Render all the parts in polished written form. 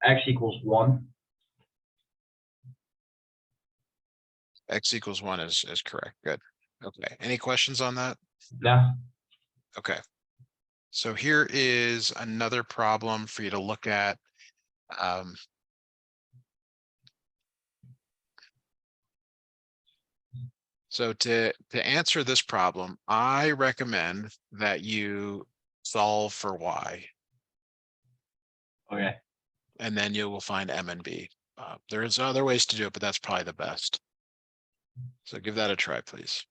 X equals 1. X equals 1 is correct. Good. Okay. Any questions on that? No. Okay. So here is another problem for you to look at. So to answer this problem, I recommend that you solve for y, Okay. and then you will find m and b. There's other ways to do it, but that's probably the best. So give that a try, please.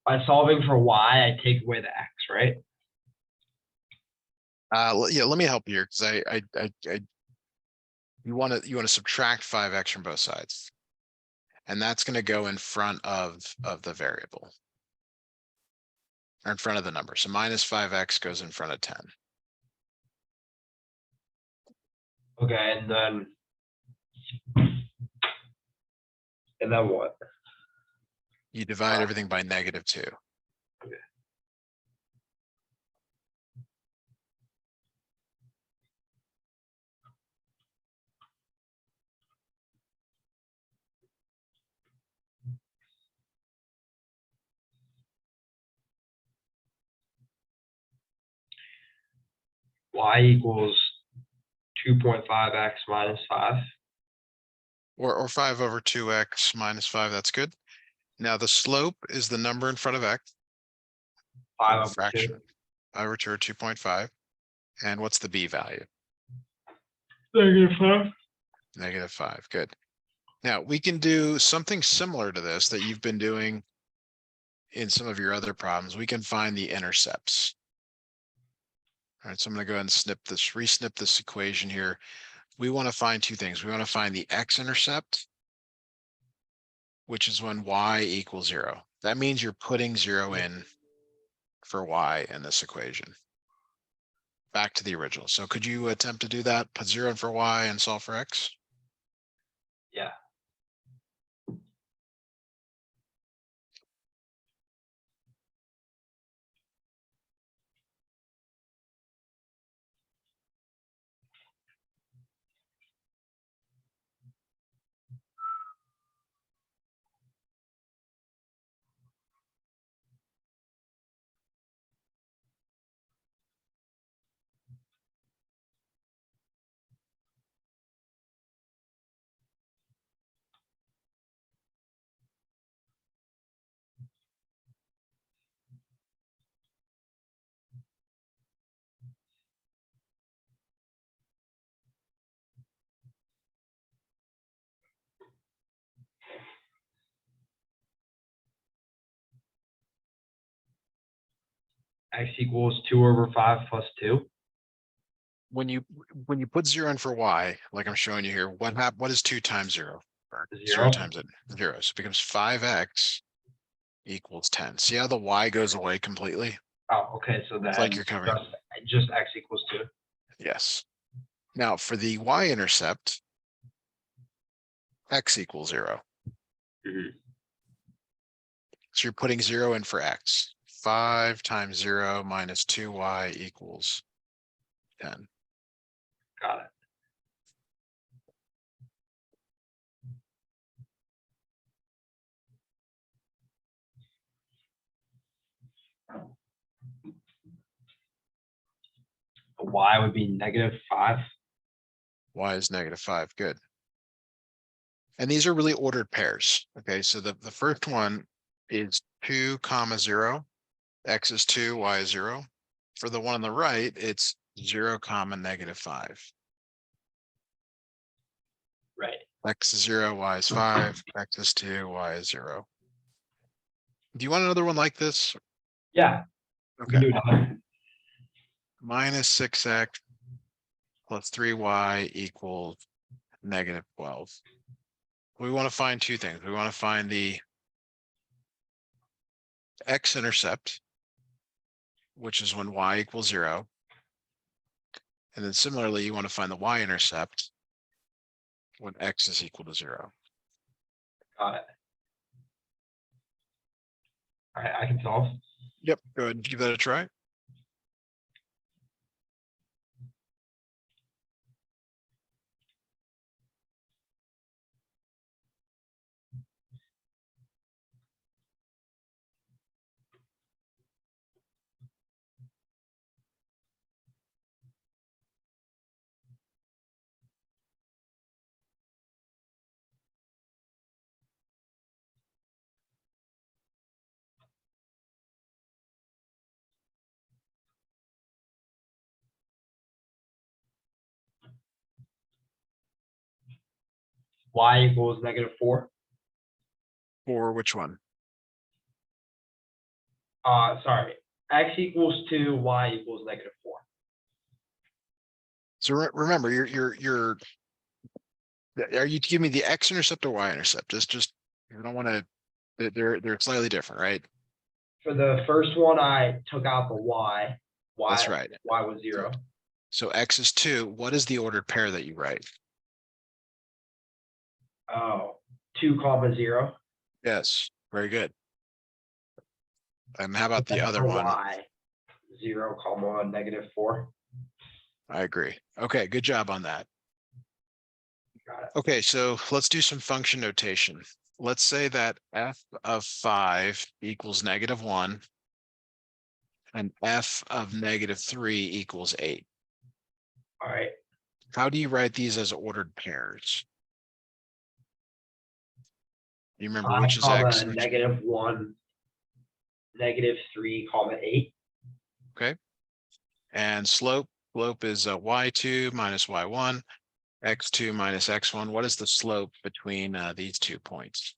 By solving for y, I take away the x, right? Yeah, let me help you here, because you want to subtract 5x from both sides, and that's going to go in front of the variable, or in front of the number. So minus 5x goes in front of 10. Okay, and then what? You divide everything by -2. Okay. Y equals 2.5x minus 5. Or 5 over 2x minus 5, that's good. Now the slope is the number in front of x. 5 over Fraction. 2. 5 over 2 or 2.5. And what's the b value? -5. -5, good. Now we can do something similar to this that you've been doing in some of your other problems. We can find the intercepts. All right, so I'm going to go ahead and re-snip this equation here. We want to find two things. We want to find the x-intercept, which is when y equals 0. That means you're putting 0 in for y in this equation. Back to the original. So could you attempt to do that? Put 0 in for y and solve for x? Yeah. X equals 2 over 5 plus 2. When you put 0 in for y, like I'm showing you here, what is 2 times 0? 0 0. times 0. So it becomes 5x equals 10. See how the y goes away completely? Oh, okay. So then It's like you're covering. just x equals 2. Yes. Now for the y-intercept, x equals 0. Mhm. So you're putting 0 in for x. 5 times 0 minus 2y equals 10. Got it. Y would be -5. Y is -5. Good. And these are really ordered pairs. Okay, so the first one is 2, 0. X is 2, y is 0. For the one on the right, it's 0, -5. Right. X is 0, y is 5, x is 2, y is 0. Do you want another one like this? Yeah. We can Okay. do another. -6x plus 3y equals -12. we want to find two things. We want to find the x-intercept, which is when y equals 0. And then similarly, you want to find the y-intercept when x is equal to 0. Got it. All right, I can solve. Yep, go ahead and give that a try. Y equals -4. For which one? Sorry. X equals 2, Y equals -4. So remember, are you giving me the x-intercept or y-intercept? Just you don't want to. They're slightly different, right? For the first one, I took out the Y. That's right. Y was 0. So x is 2. What is the ordered pair that you write? Oh, 2, 0. Yes, very good. And how about the That's other for one? Y. 0, -4. I agree. Okay, good job on that. Got it. Okay, so let's do some function notation. Let's say that f of 5 equals -1 and f of -3 equals 8. All right. How do you write these as ordered pairs? You remember 5, which is x? -1, -3, 8. Okay. And slope is y2 minus y1, x2 minus x1. What is the slope between these 2 points?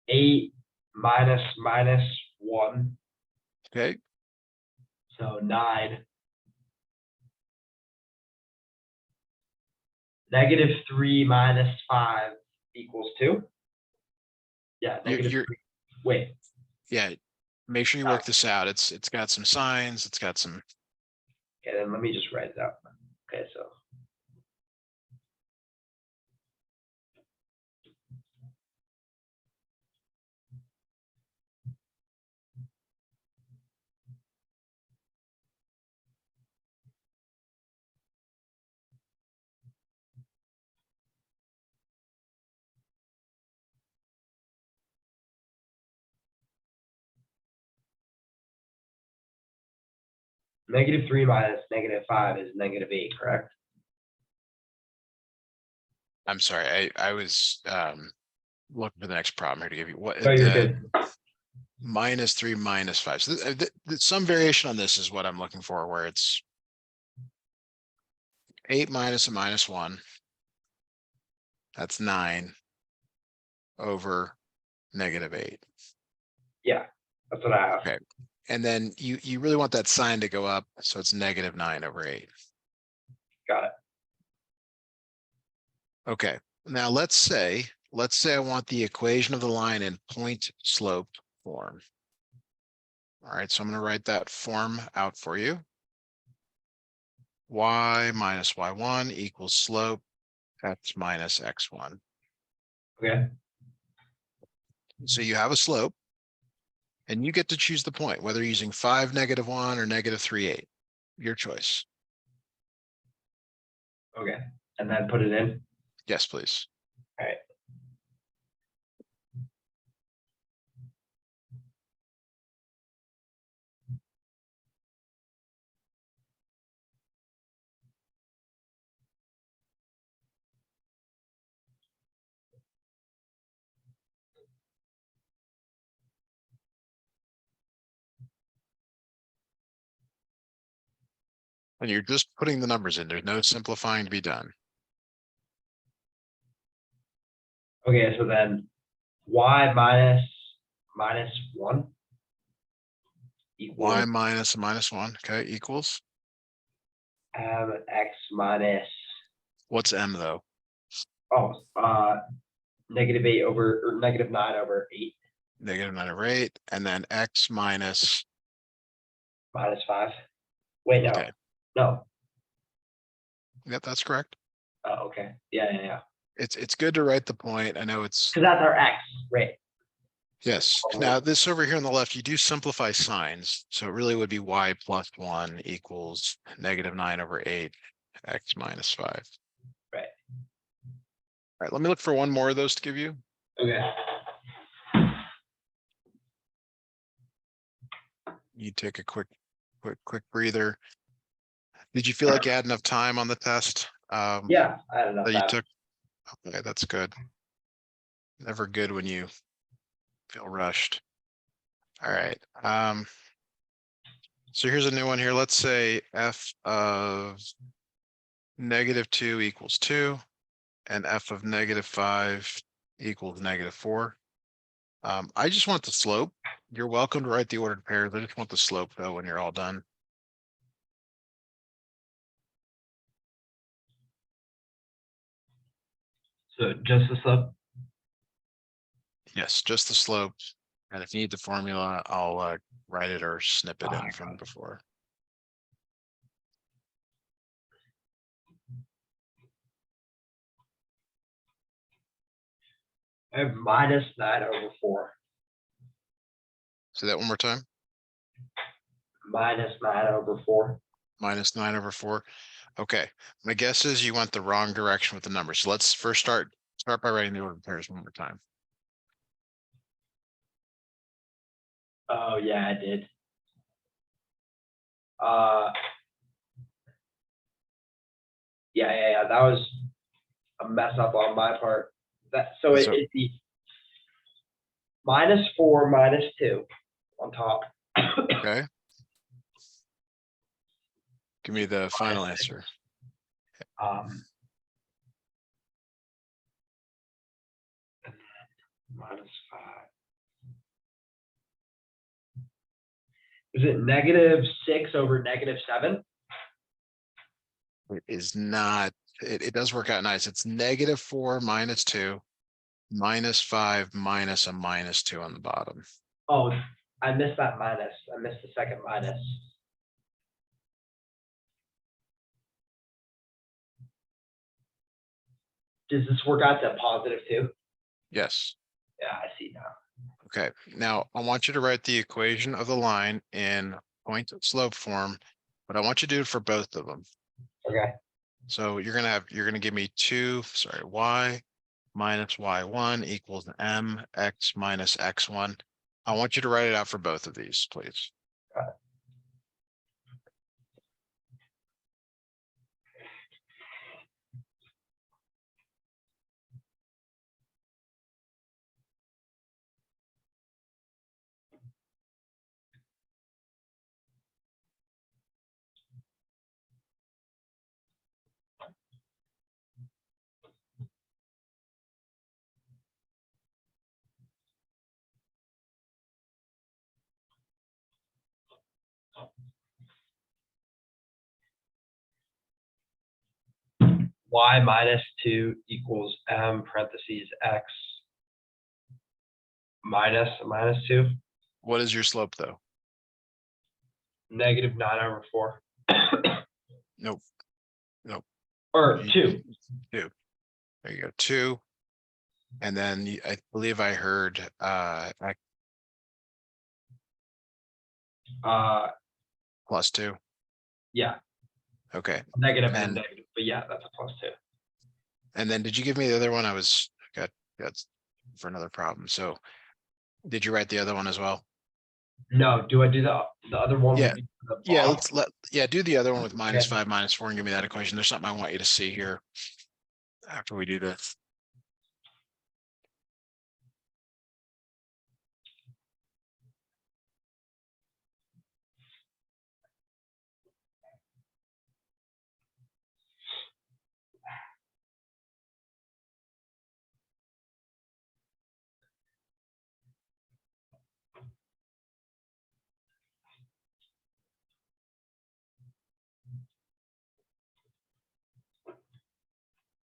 8 -1. Okay. So 9. -3 - 5 equals 2. Yeah, You're -3. Wait. yeah. Make sure you work this out. It's got some signs. It's got some. Okay, then let me just write it out. Okay, so -3 minus -5 is -8, correct? I'm sorry. I was looking for the next problem here to give you what No, you're the good. -3 minus 5. So some variation on this is what I'm looking for, where it's 8 minus a -1. That's 9 over -8. Yeah, that's what I have. Okay. And then you really want that sign to go up, so it's -9 over 8. Got it. Okay. Now let's say I want the equation of the line in point slope form. All right, so I'm going to write that form out for you. Y minus y1 equals slope x minus x1. Okay. So you have a slope, and you get to choose the point, whether using 5, -1 or -3, 8. Your choice. Okay. And then put it in. Yes, please. All right. And you're just putting the numbers in. There's no simplifying to be done. Okay, so then Y minus -1 equals Y minus a -1, okay, equals. X minus, What's m though? oh, -8 over, or -9 over 8 -9/8, and then x minus, -5. Wait, no, okay, no. yep, that's correct. Oh, okay. Yeah. It's good to write the point. I know it's, Because that's our X, right? yes. Now this over here on the left, you do simplify signs. So it really would be y plus 1 equals -9/8, x minus 5. Right. All right, let me look for one more of those to give you. Okay. You take a quick breather. Did you feel like you had enough time on the test? Yeah, I don't know That you that. took? Okay, that's good. Never good when you feel rushed. All right. So here's a new one here. Let's say f of -2 equals 2 and f of -5 equals -4. I just want the slope. You're welcome to write the ordered pairs. I just want the slope though when you're all done. So just the slope. Yes, just the slope. And if you need the formula, I'll write it or snip it Oh, in from before. I have -9 over 4. Say that one more time. -9 over 4. -9/4. Okay, my guess is you went the wrong direction with the numbers. So let's first start by writing the ordered pairs one more time. Oh yeah, I did. Yeah. That was a mess up on my part. That so That's it'd be -4 -2 on top. okay. Give me the final answer. Um, and then -5. Is it -6 over -7? It is not, it does work out nice. It's -4 -2 -5 minus a -2 on the bottom. Oh, I missed that minus. I missed the second minus. Does this work out to +2? Yes. Yeah, I see now. Okay, now I want you to write the equation of the line in point slope form, but I want you to do it for both of them. Okay. So you're gonna give me y minus y1 equals mx minus x1. I want you to write it out for both of these, please. Got it. Y -2 equals m parentheses x minus a -2. What is your slope though? -9 over 4. Nope, nope. Or 2. Two. There you go, 2. And then I believe I heard +2. Yeah, Okay. negative and And negative, but yeah, that's a +2. then did you give me the other one? I was got for another problem. So did you write the other one as well? No, do I do the other one Yeah. would be the Yeah, bottom? do the other one with Okay. -5 -4 and give me that equation. There's something I want you to see here after we do this.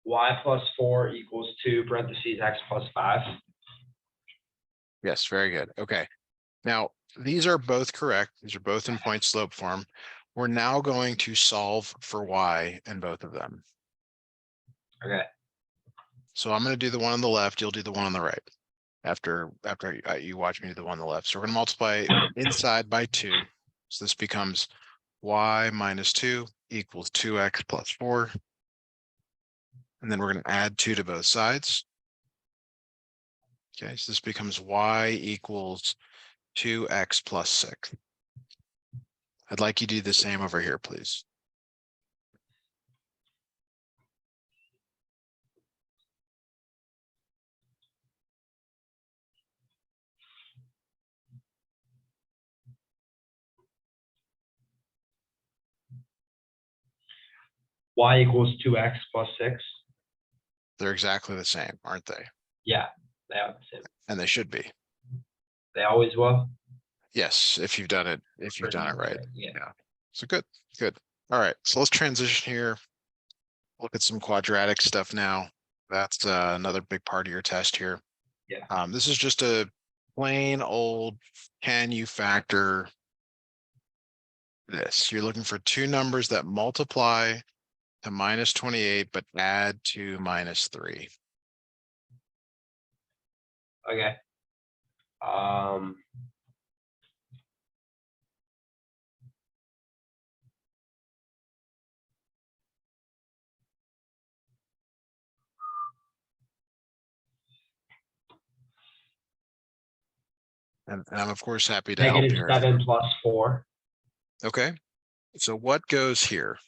Y plus 4 equals 2 parentheses X plus 5. Yes, very good. Okay. Now, these are both correct. These are both in point slope form. We're now going to solve for Y in both of them. Okay. So I'm going to do the one on the left. You'll do the one on the right. After you watch me do the one on the left. So we're going to multiply inside by 2. So this becomes Y minus 2 equals 2X plus 4. And then we're going to add 2 to both sides. Okay, so this becomes Y equals 2X plus 6. I'd like you to do the same over here, please. Y equals 2X plus 6. They're exactly the same, aren't they? Yeah, they are the same. And they should be. They always will. Yes, if you've done it right. Yeah. Yeah. So good, good. All right, so let's transition here. Look at some quadratic stuff now. That's another big part of your test here. Yeah. This is just a plain old, can you factor this? You're looking for two numbers that multiply to minus 28, but add to minus 3. Okay. And I'm of course happy to help here. -7 plus 4. Okay, so what goes here?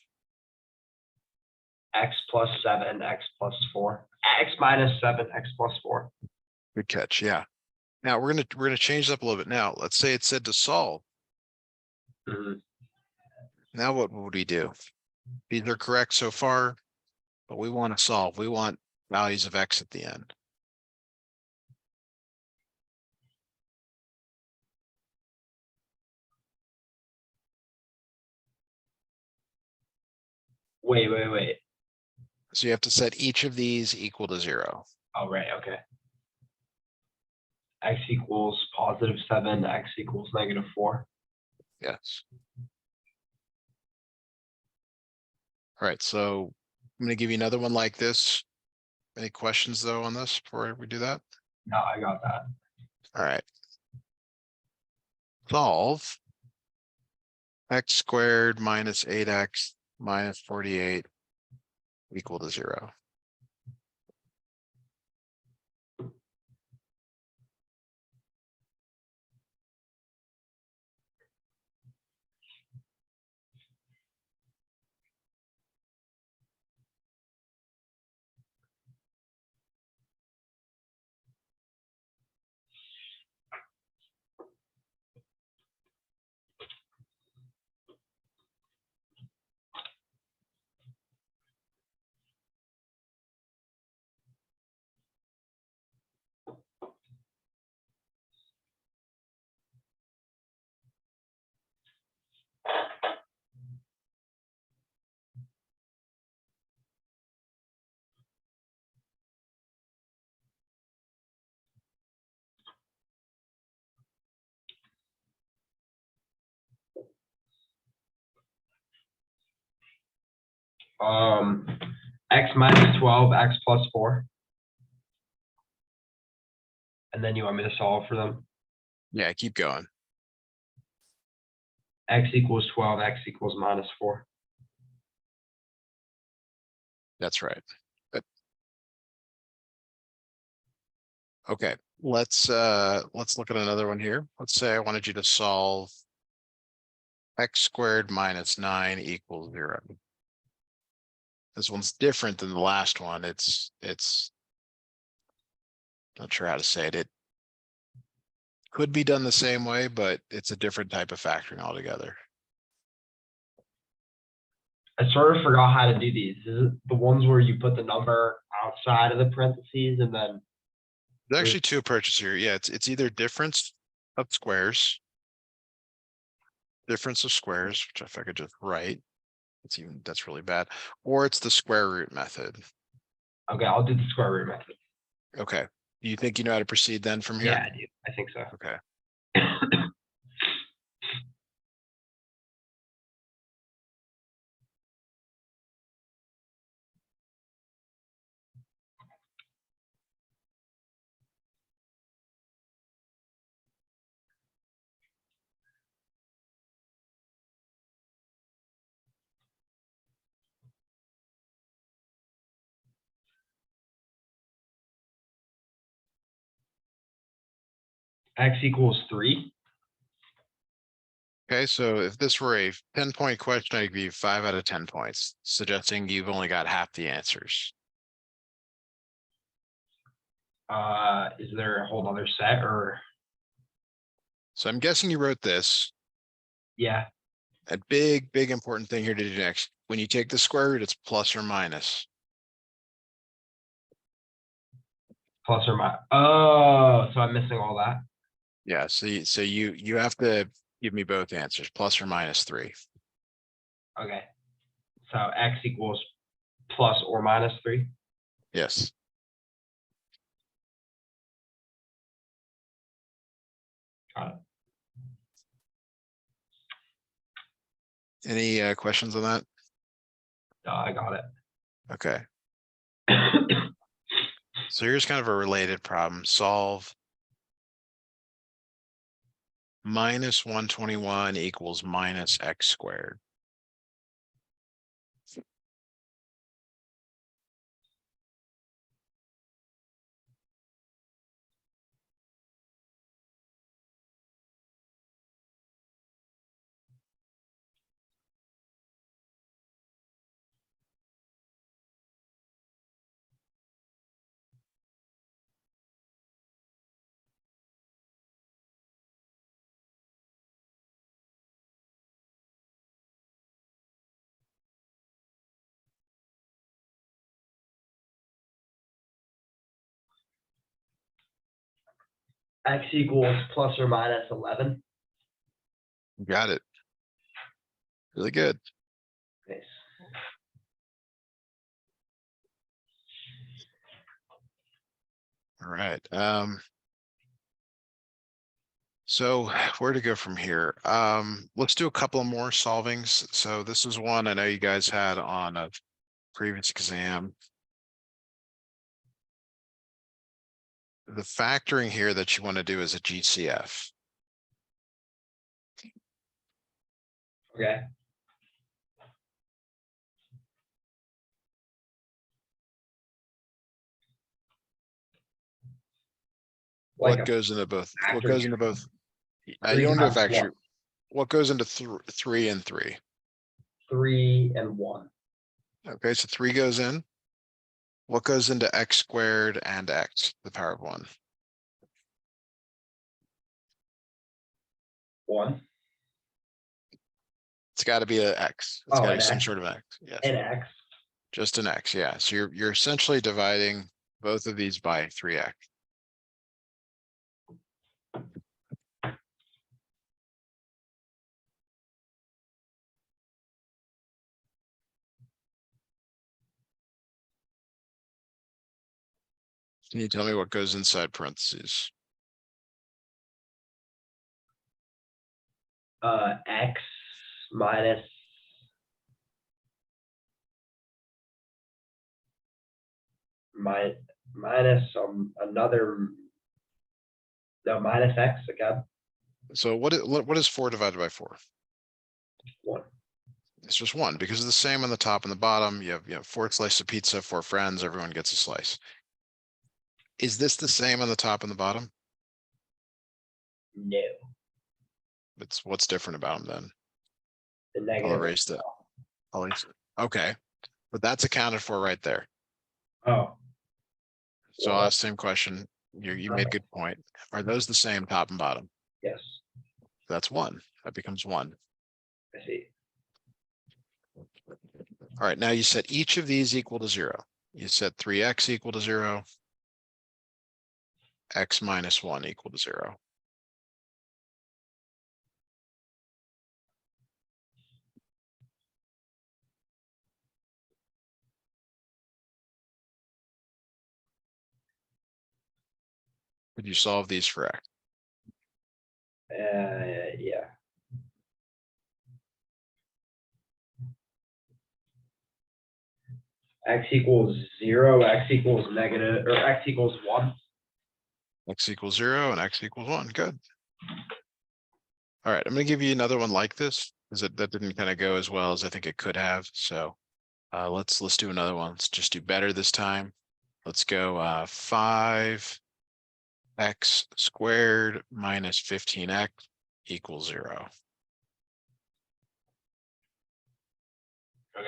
X plus 7, X plus 4. X minus 7, X plus 4. Good catch. Yeah. Now we're gonna change it up a little bit. Now let's say it said to solve. Mhm. Now what would we do? These are correct so far, but we want to solve. We want values of X at the end. Wait. So you have to set each of these equal to 0. Oh, right. Okay. X equals +7, X equals -4. Yes. All right, so I'm going to give you another one like this. Any questions though on this before we do that? No, I got that. All right. Solve X squared minus 8X minus 48 equal to 0. X minus 12, X plus 4. And then you want me to solve for them? Yeah, keep going. X equals 12, X equals -4. That's right. Good. Okay, let's look at another one here. Let's say I wanted you to solve X squared minus 9 equals 0. This one's different than the last one. It's not sure how to say it. It could be done the same way, but it's a different type of factoring altogether. I sort of forgot how to do these. Is it the ones where you put the number outside of the parentheses and then? There's actually two approaches here. Yeah, it's either difference of squares, which if I could just write, that's really bad, or it's the square root method. Okay, I'll do the square root method. Okay. You think you know how to proceed then from here? Yeah, I do. I think so. Okay. X equals 3. Okay, so if this were a 10-point question, I'd give you 5 out of 10 points, suggesting you've only got half the answers. Is there a whole other set or? So I'm guessing you wrote this. Yeah, A big, big important thing here to do next. When you take the square root, it's plus or minus. plus or minus. Oh, so I'm missing all that. Yeah, so you have to give me both answers, plus or minus 3. Okay. So X equals plus or minus 3. Yes. Got it. Any questions on that? I got it. Okay. So here's kind of a related problem. Solve minus 121 equals minus x squared. X equals plus or minus 11. Got it. Really good. Nice. All right. So where to go from here? Let's do a couple more solvings. So this is one I know you guys had on a previous exam. The factoring here that you want to do is a GCF. Okay. Like What a goes into both? What factor goes into both? You 3 don't do a times factory. 1. What goes into 3 and 3? 3 and 1. Okay, so 3 goes in. What goes into x squared and x, the power of 1? 1. It's got to be an x. It's Oh, got to an be some X. sort of x. Yes, An X. just an x. Yeah, so you're essentially dividing both of these by 3x. Can you tell me what goes inside parentheses? X minus minus another, no, minus X again. So what is 4 divided by 4? 1. It's just 1 because it's the same on the top and the bottom. You have 4 slices of pizza, 4 friends, everyone gets a slice. Is this the same on the top and the bottom? No. It's what's different about them then? The I'll negative. erase that. Okay, but that's accounted for right there. Oh, So I'll ask the same question. You made a good point. Are those the same top and bottom? yes. That's 1. That becomes 1. I see. All right, now you set each of these equal to 0. You set 3x equal to 0. X minus 1 equal to 0. Could you solve these for x? Yeah. X equals 0, X equals negative, or X equals 1. X equals 0 and x equals 1. Good. All right, I'm gonna give you another one like this, because that didn't kind of go as well as I think it could have. So let's do another one. Let's just do better this time. Let's go 5x squared minus 15x equals 0. Okay.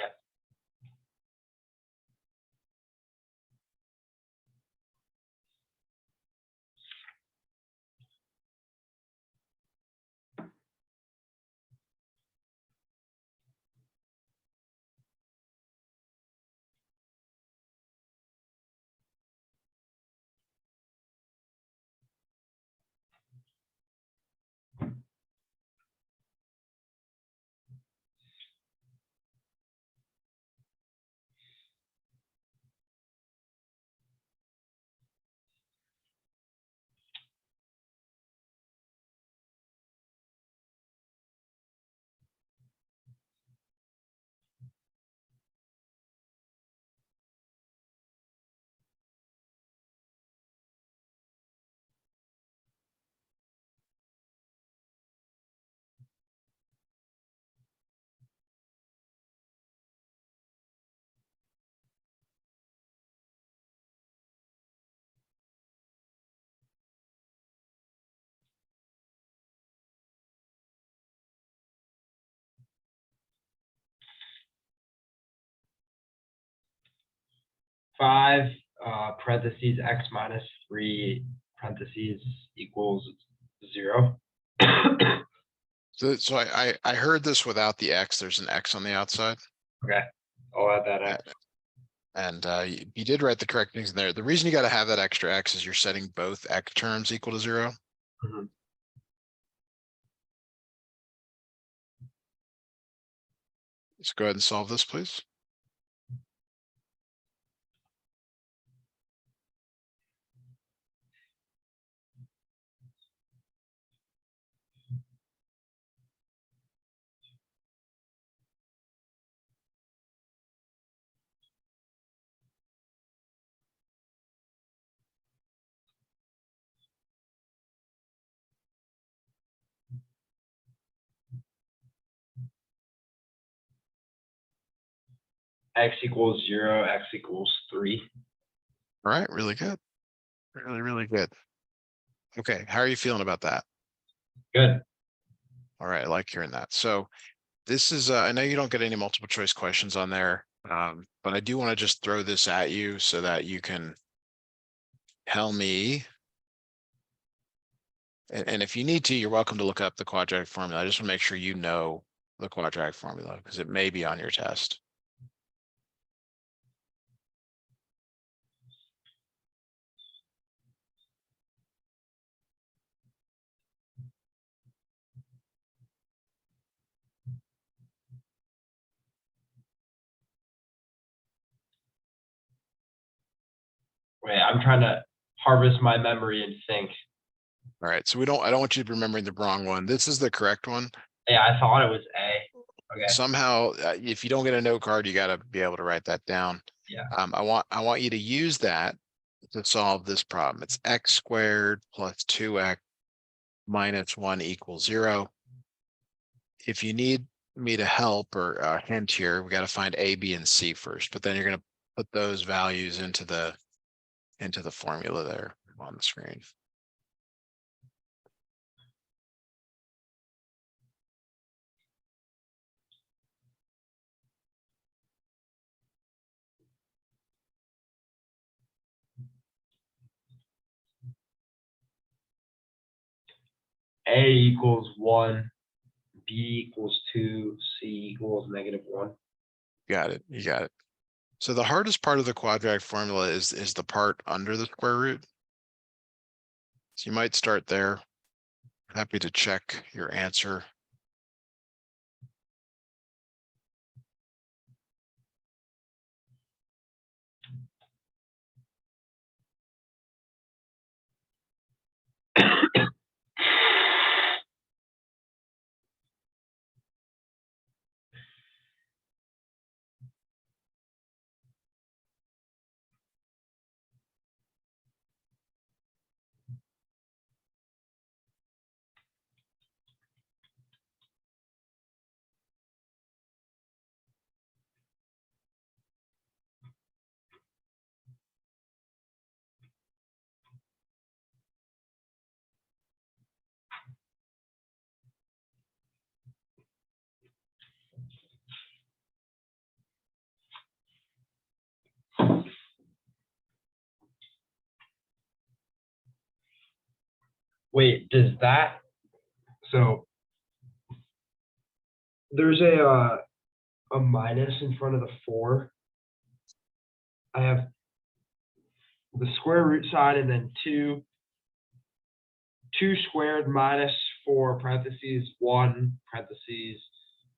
Five, parentheses, X minus 3, parentheses, equals 0. So I heard this without the x. There's an x on the outside. Okay, I'll add that Uh, X. And you did write the correct things in there. The reason you got to have that extra x is you're setting both x terms equal to 0. Mhm. Let's go ahead and solve this, please. X equals 0, X equals 3. All right, really good. Really, really good. Okay, how are you feeling about that? Good. All right, I like hearing that. So this is, I know you don't get any multiple choice questions on there, but I do want to just throw this at you so that you can tell me. And if you need to, you're welcome to look up the quadratic formula. I just want to make sure you know the quadratic formula because it may be on your test. Wait, I'm trying to harvest my memory and think. All right, so I don't want you to be remembering the wrong one. This is the correct one. Yeah, I thought it was A. Okay, Somehow, if you don't get a note card, you got to be able to write that down. yeah. I want you to use that to solve this problem. It's x squared plus 2x minus 1 equals 0. If you need me to help or hint here, we got to find A, B, and C first, but then you're going to put those values into the formula there on the screen. A equals 1, B equals 2, C equals -1. Got it. You got it. So the hardest part of the quadratic formula is the part under the square root. So you might start there. Happy to check your answer. Wait, does that, so there's a minus in front of the 4. I have the square root sign and then 2 squared minus 4 parentheses 1 parentheses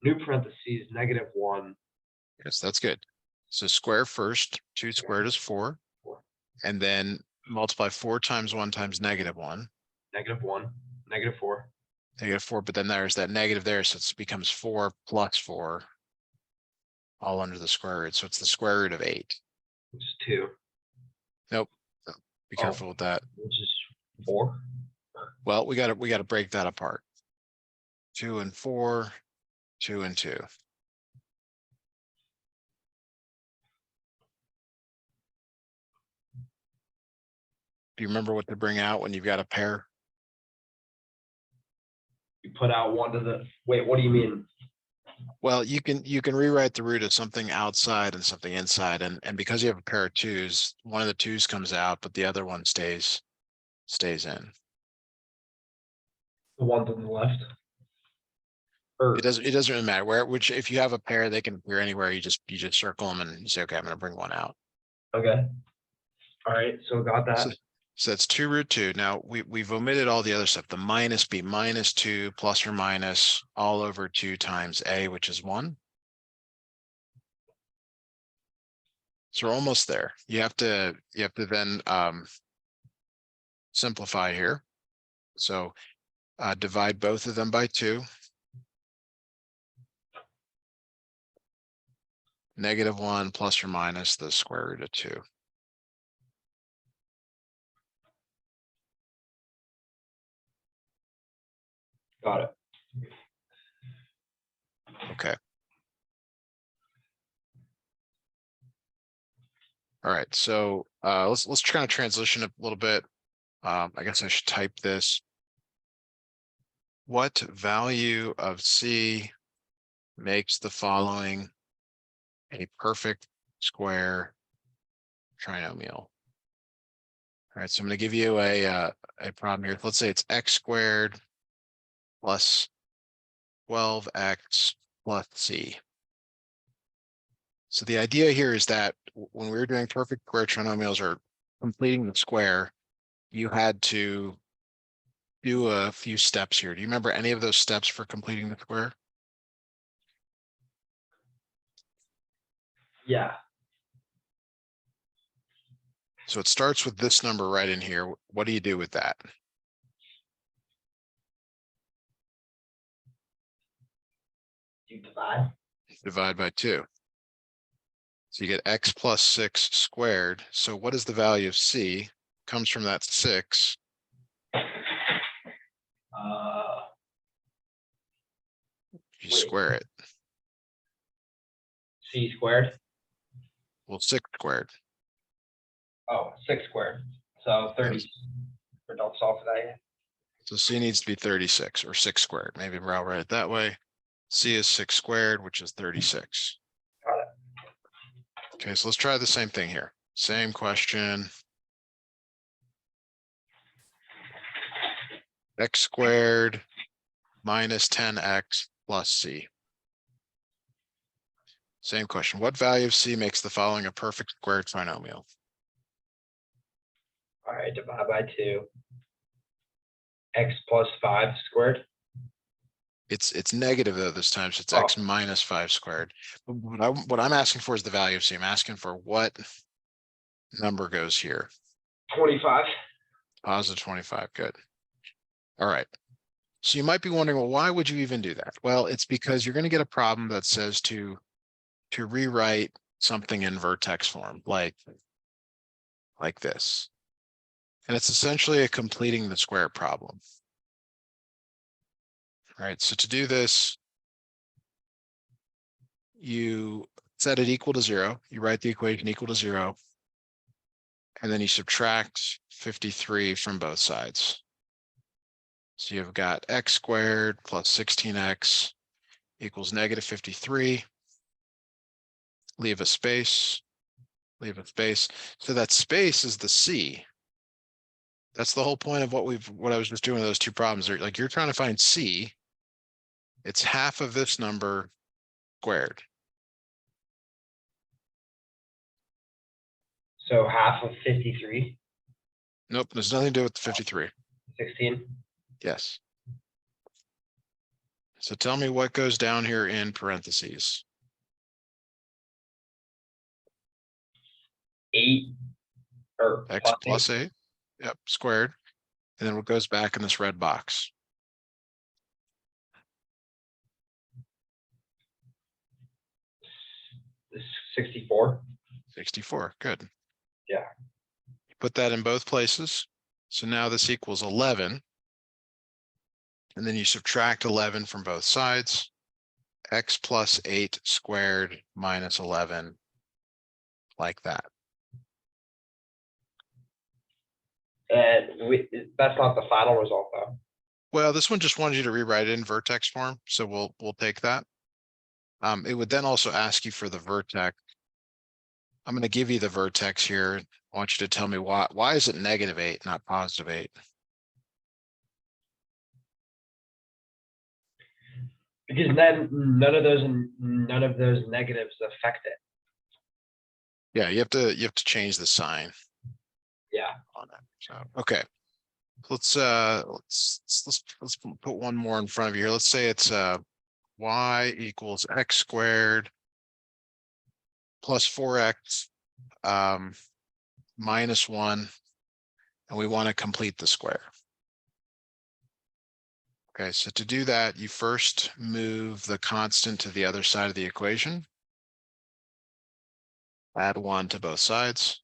new parentheses -1. Yes, that's good. So square first, 2 squared is 4, and then multiply 4 times 1 times -1. -1 -4. -4, but then there's that negative there, so it becomes 4 plus 4. All under the square root, so it's the square root of 8. Which is 2. Nope. Be careful with that. Which is 4. Well, we gotta break that apart. 2 and 4, 2 and 2. Do you remember what to bring out when you've got a pair? You put out one to the, wait, what do you mean? Well, you can rewrite the root of something outside and something inside, and because you have a pair of 2s, one of the 2s comes out, but the other one stays in. The one to the left? Or, It doesn't really matter which, if you have a pair, they can appear anywhere. You just circle them and you say, okay, I'm gonna bring one out. okay. All right, so got that. So that's 2 root 2. Now we've omitted all the other stuff. The minus be -2 plus or minus all over 2 times a, which is 1. So we're almost there. You have to then simplify here. So divide both of them by 2. -1 plus or minus the square root of 2. Got it. Okay. All right, so let's try to transition a little bit. I guess I should type this. What value of C makes the following a perfect square trinomial? All right, so I'm going to give you a problem here. Let's say it's x squared plus 12x plus c. So the idea here is that when we were doing perfect square trinomials or completing the square, you had to do a few steps here. Do you remember any of those steps for completing the square? Yeah. So it starts with this number right in here. What do you do with that? You divide. Divide by 2. So you get x plus 6 squared. So what is the value of c? Comes from that 6. You Wait. square it. C squared. Well, 6 squared. Oh, 6 squared. So 30. Yes. Or don't solve for that yet. So c needs to be 36 or 6 squared. Maybe I'll write it that way. C is 6 squared, which is 36. Got it. Okay, so let's try the same thing here. Same question. X squared minus 10x plus c. Same question. What value of c makes the following a perfect square trinomial? All right, divide by 2. X plus 5 squared. It's negative though this time, so it's x minus 5 squared. What I'm asking for is the value of c. I'm asking for what number goes here. 25. Positive 25. Good. All right. So you might be wondering, well, why would you even do that? Well, it's because you're going to get a problem that says to rewrite something in vertex form, like this. And it's essentially a completing the square problem. All right, so to do this, you set it equal to 0. You write the equation equal to 0. And then you subtract 53 from both sides. So you've got x squared plus 16x equals -53. Leave a space. Leave a space. So that space is the c. That's the whole point of what I was just doing with those two problems. Like you're trying to find C. It's half of this number squared. So half of 53, Nope, there's nothing to do with the 53. 16. Yes. So tell me what goes down here in parentheses. 8 or X plus plus 8. Yep, squared. And then what goes back in this red box? 64. 64. Good. Yeah. Put that in both places. So now this equals 11. And then you subtract 11 from both sides. X plus 8 squared minus 11. Like that. And that's not the final result though. Well, this one just wanted you to rewrite it in vertex form, so we'll take that. It would then also ask you for the vertex. I'm going to give you the vertex here. I want you to tell me why is it -8, not +8? Because then none of those negatives affect it. Yeah, you have to change the sign Yeah. on it. So okay. Let's put one more in front of you here. Let's say it's y equals x squared plus 4x minus 1, and we want to complete the square. Okay, so to do that, you first move the constant to the other side of the equation. Add 1 to both sides.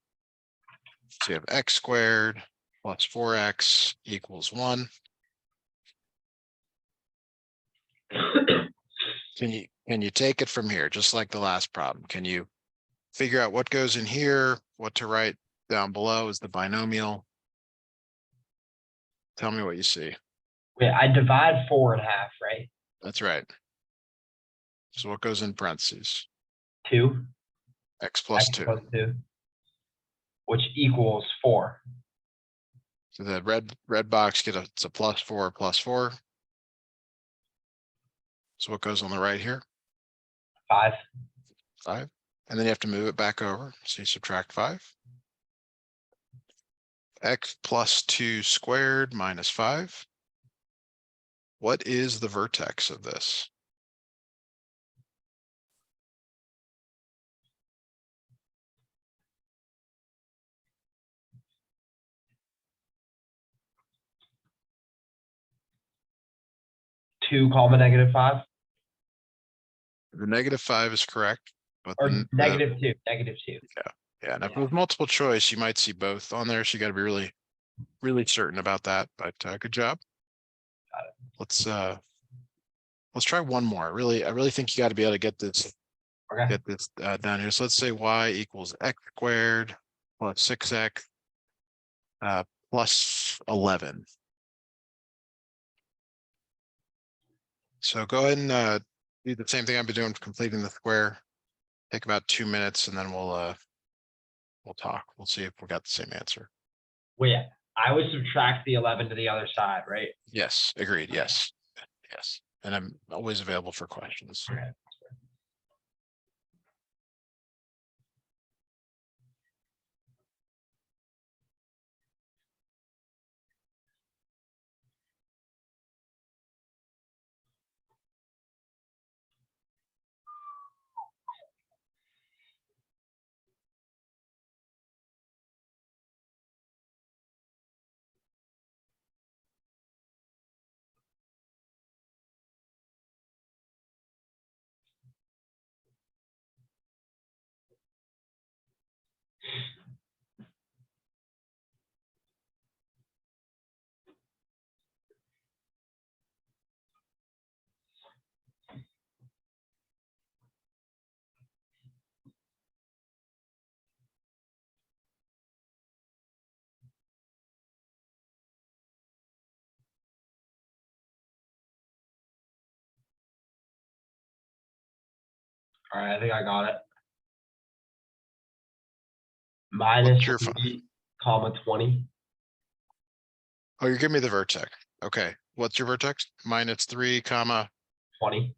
So you have x squared plus 4x equals 1. Can you take it from here, just like the last problem? Can you figure out what goes in here, what to write down below is the binomial? Tell me what you see. Wait, I divide 4 in half, right? That's right. So what goes in parentheses? 2. X plus X 2. plus 2. Which equals 4. So the red box it's a plus 4 plus 4. So what goes on the right here? 5. 5. And then you have to move it back over. So you subtract 5. X plus 2 squared minus 5. What is the vertex of this? Two, -5. The -5 is correct, but Or then -2. -2. yeah, and if it was multiple choice, you might see both on there. So you got to be really certain about that. But good job. Got it. Let's try one more. I really think you got to be able to get this Okay. down here. So let's say y equals x squared plus 6x plus 11. So go ahead and do the same thing I've been doing, completing the square. Take about 2 minutes, and then we'll talk. We'll see if we got the same answer. Wait, I would subtract the 11 to the other side, right? Yes, agreed. Yes, yes. And I'm always available for questions. Okay. All right, I think I got it. What's your fun? -3, 20. Oh, you're giving me the vertex. Okay, what's your vertex? -3 comma, 20.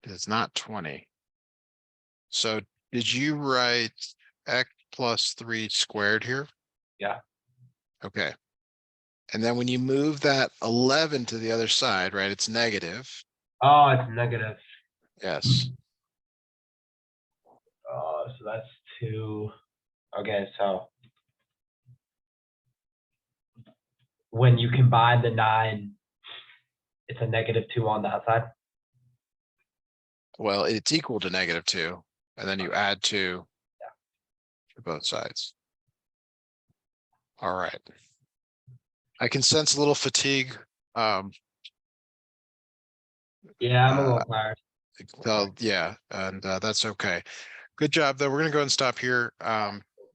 it's not 20. So did you write x plus 3 squared here? Yeah. Okay. And then when you move that 11 to the other side, right, it's negative. Oh, it's negative. Yes. So that's 2. Okay, so when you combine the 9, it's a -2 on the outside. Well, it's equal to -2, and then you add 2 to both sides. All right. I can sense a little fatigue. Yeah, I'm a little tired. Yeah, and that's okay. Good job, though. We're gonna go ahead and stop here.